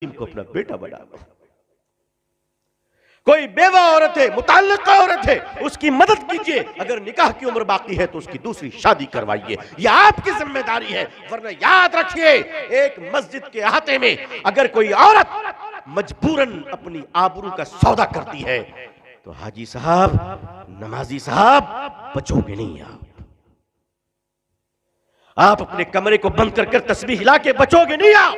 को अपना बेटा बना लो। कोई बेवा औरत है, मुताल्लिका औरत है, उसकी मदद कीजिए। अगर निकाह की उम्र बाकी है तो उसकी दूसरी शादी करवाइए। यह आपकी जिम्मेदारी है। वरना याद रखिए, एक मस्जिद के अहाते में अगर कोई औरत मजबूरन अपनी आबरू का सौदा करती है तो हाजी साहब, नमाजी साहब, बचोगे नहीं। आप अपने कमरे को बंद कर तस्बीह हिला के बचोगे नहीं। आप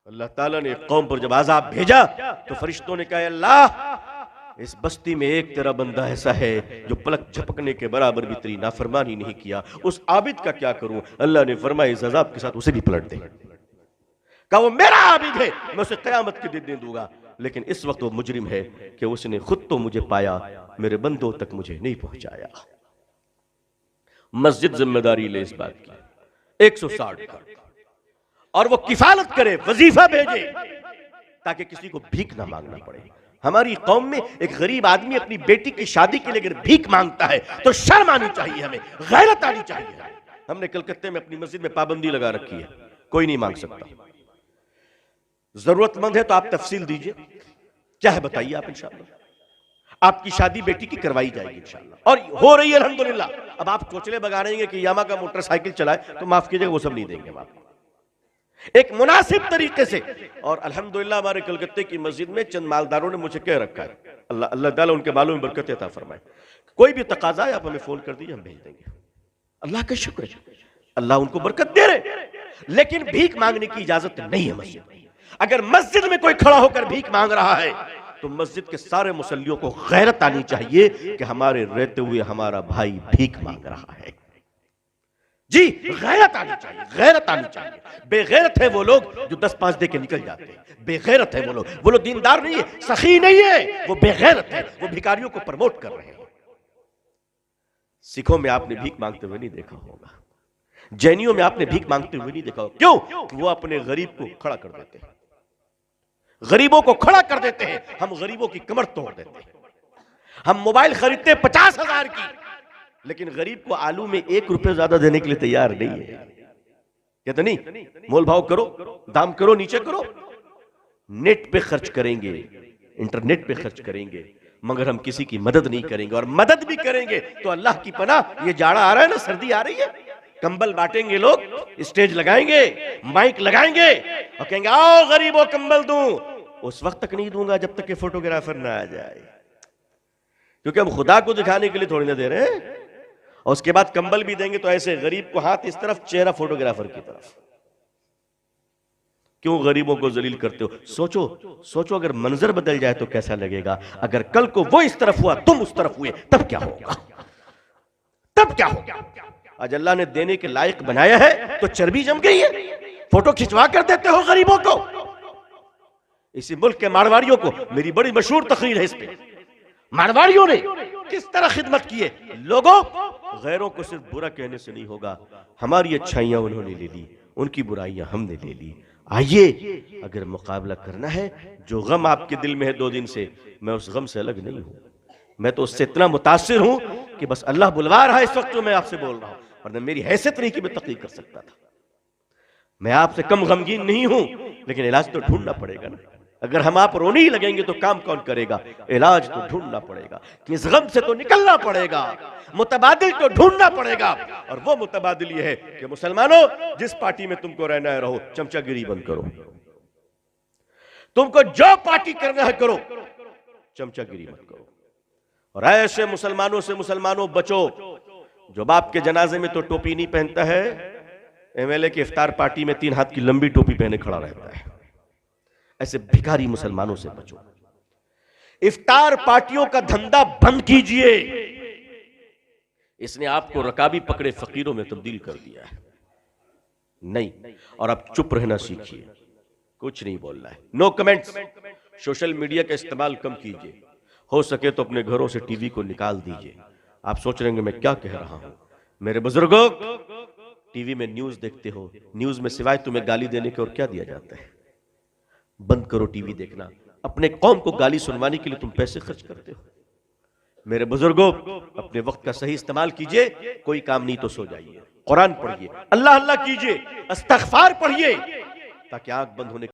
अल्लाह ताला ने कौम पर जब आजाब भेजा तो फरिश्तों ने कहा, अल्लाह, इस बस्ती में एक तेरा बंदा ऐसा है जो पलक झपकने के बराबर भी तेरी नाफरमानी नहीं किया, उस आबिद का क्या करूं? अल्लाह ने फरमाया, इस अजाब के साथ उसे भी पलट दे। कहा, वो मेरा आबिद है, मैं उसे क़यामत के दिन दूंगा। लेकिन इस वक्त वो मुजरिम है कि उसने खुद तो मुझे पाया, मेरे बंदों तक मुझे नहीं पहुंचाया। मस्जिद जिम्मेदारी ले इस बात की 160 का, और वो किफालत करे, वजीफा भेजे, ताकि किसी को भीख ना मांगना पड़े। हमारी कौम में एक गरीब आदमी अपनी बेटी की शादी के लिए अगर भीख मांगता है तो शर्म आनी चाहिए, हमें गैरत आनी चाहिए। हमने कलकत्ते में अपनी मस्जिद में पाबंदी लगा रखी है, कोई नहीं मांग सकता। जरूरतमंद है तो आप तफसील दीजिए, क्या है बताइए आप, इंशाअल्लाह आपकी शादी बेटी की करवाई जाएगी इंशाअल्लाह, और हो रही है अल्हम्दुलिल्लाह। अब आप चोचले बगाड़ेंगे कि यामा का मोटरसाइकिल चलाए तो माफ कीजिएगा, वो सब नहीं देंगे हम आपको, एक मुनासिब तरीके से। और अल्हम्दुलिल्लाह हमारे कलकत्ते की मस्जिद में चंद मालदारों ने मुझे कह रखा है, अल्लाह ताला उनके मालों में बरकत अता फरमाए, कोई भी तकाजा है आप हमें फोन कर दीजिए, हम भेज देंगे। अल्लाह का शुक्र है, अल्लाह उनको बरकत दे रहे। लेकिन भीख मांगने की इजाजत नहीं है मस्जिद में। अगर मस्जिद में कोई खड़ा होकर भीख मांग रहा है तो मस्जिद के सारे मुसल्लियों को गैरत आनी चाहिए कि हमारे रहते हुए हमारा भाई भीख मांग रहा है। जी, गैरत आनी चाहिए, गैरत आनी चाहिए। बेगैरत है वो लोग जो 10-5 दे के निकल जाते हैं। बेगैरत है वो लोग दीनदार नहीं है, सखी नहीं है, वो बेगैरत है, वो भिखारियों को प्रमोट कर रहे हैं। सिखों में आपने भीख मांगते हुए नहीं देखा होगा, जैनियों में आपने भीख मांगते हुए नहीं देखा होगा। क्यों? वो अपने गरीब को खड़ा कर देते हैं, गरीबों को खड़ा कर देते हैं। हम गरीबों की कमर तोड़ देते हैं। हम मोबाइल खरीदते हैं 50,000 की, लेकिन गरीब को आलू में 1 रुपए ज्यादा देने के लिए तैयार नहीं है। कहते नहीं, मोल भाव करो, दाम करो, नीचे करो। नेट पे खर्च करेंगे, इंटरनेट पे खर्च करेंगे, मगर हम किसी की मदद नहीं करेंगे। और मदद भी करेंगे तो अल्लाह की पनाह, ये जाड़ा आ रहा है ना, सर्दी आ रही है, कंबल बांटेंगे लोग, स्टेज लगाएंगे, माइक लगाएंगे और कहेंगे आओ गरीबों कंबल दूं। उस वक्त तक नहीं दूंगा जब तक कि फोटोग्राफर ना आ जाए, क्योंकि हम खुदा को दिखाने के लिए थोड़ी ना दे रहे हैं। और उसके बाद कंबल भी देंगे तो ऐसे गरीब को हाथ इस तरफ, चेहरा फोटोग्राफर की तरफ। क्यों गरीबों को जलील करते हो? सोचो अगर मंजर बदल जाए तो कैसा लगेगा। अगर कल को वो इस तरफ हुआ, तुम उस तरफ हुए, तब क्या होगा? तब क्या होगा? आज अल्लाह ने देने के लायक बनाया है तो चर्बी जम गई है, फोटो खिंचवा कर देते हो गरीबों को। इसी मुल्क के मारवाड़ियों को, मेरी बड़ी मशहूर तकरीर है इस पे, मारवाड़ियों ने किस तरह खिदमत की है। लोगों, गैरों को सिर्फ बुरा कहने से नहीं होगा, हमारी अच्छाइयां उन्होंने ले ली, उनकी बुराइयां हमने ले ली। आइए, अगर मुकाबला करना है, जो गम आपके दिल में है 2 दिन से, मैं उस गम से अलग नहीं हूं। मैं तो उससे इतना मुतासिर हूं कि बस अल्लाह बुलवा रहा है इस वक्त तो मैं आपसे बोल रहा हूं, वरना मेरी हैसियत नहीं कि मैं तकलीफ कर सकता था। मैं आपसे कम गमगीन नहीं हूं, लेकिन इलाज तो ढूंढना पड़ेगा ना। अगर हम आप रोने ही लगेंगे तो काम कौन करेगा? इलाज तो ढूंढना पड़ेगा कि इस गम से तो निकलना पड़ेगा, मुतबादिल तो ढूंढना पड़ेगा। और वो मुतबादिल ये है कि मुसलमानों, जिस पार्टी में तुमको रहना है रहो, चमचागिरी बंद करो। तुमको जो पार्टी करना है करो, चमचागिरी मत करो। और ऐसे मुसलमानों से मुसलमानों बचो जो बाप के जनाजे में तो टोपी नहीं पहनता है, एमएलए की इफ्तार पार्टी में 3 हाथ की लंबी टोपी पहने खड़ा रहता है। ऐसे भिखारी मुसलमानों से बचो। इफ्तार पार्टियों का धंधा बंद कीजिए, इसने आपको रकाबी पकड़े फकीरों में तब्दील कर दिया है। नहीं, और आप चुप रहना सीखिए, कुछ नहीं बोलना है, नो कमेंट्स। सोशल मीडिया का इस्तेमाल कम कीजिए, हो सके तो अपने घरों से टीवी को निकाल दीजिए। आप सोच रहे होंगे मैं क्या कह रहा हूं। मेरे बुजुर्गों, टीवी में न्यूज देखते हो, न्यूज में सिवाय तुम्हें गाली देने के और क्या दिया जाता है? बंद करो टीवी देखना। अपने कौम को गाली सुनवाने के लिए तुम पैसे खर्च करते हो। मेरे बुजुर्गों, अपने वक्त का सही इस्तेमाल कीजिए। कोई काम नहीं तो सो जाइए, कुरान पढ़िए, अल्लाह अल्लाह कीजिए, इस्तग़फ़ार पढ़िए, ताकि आंख बंद होने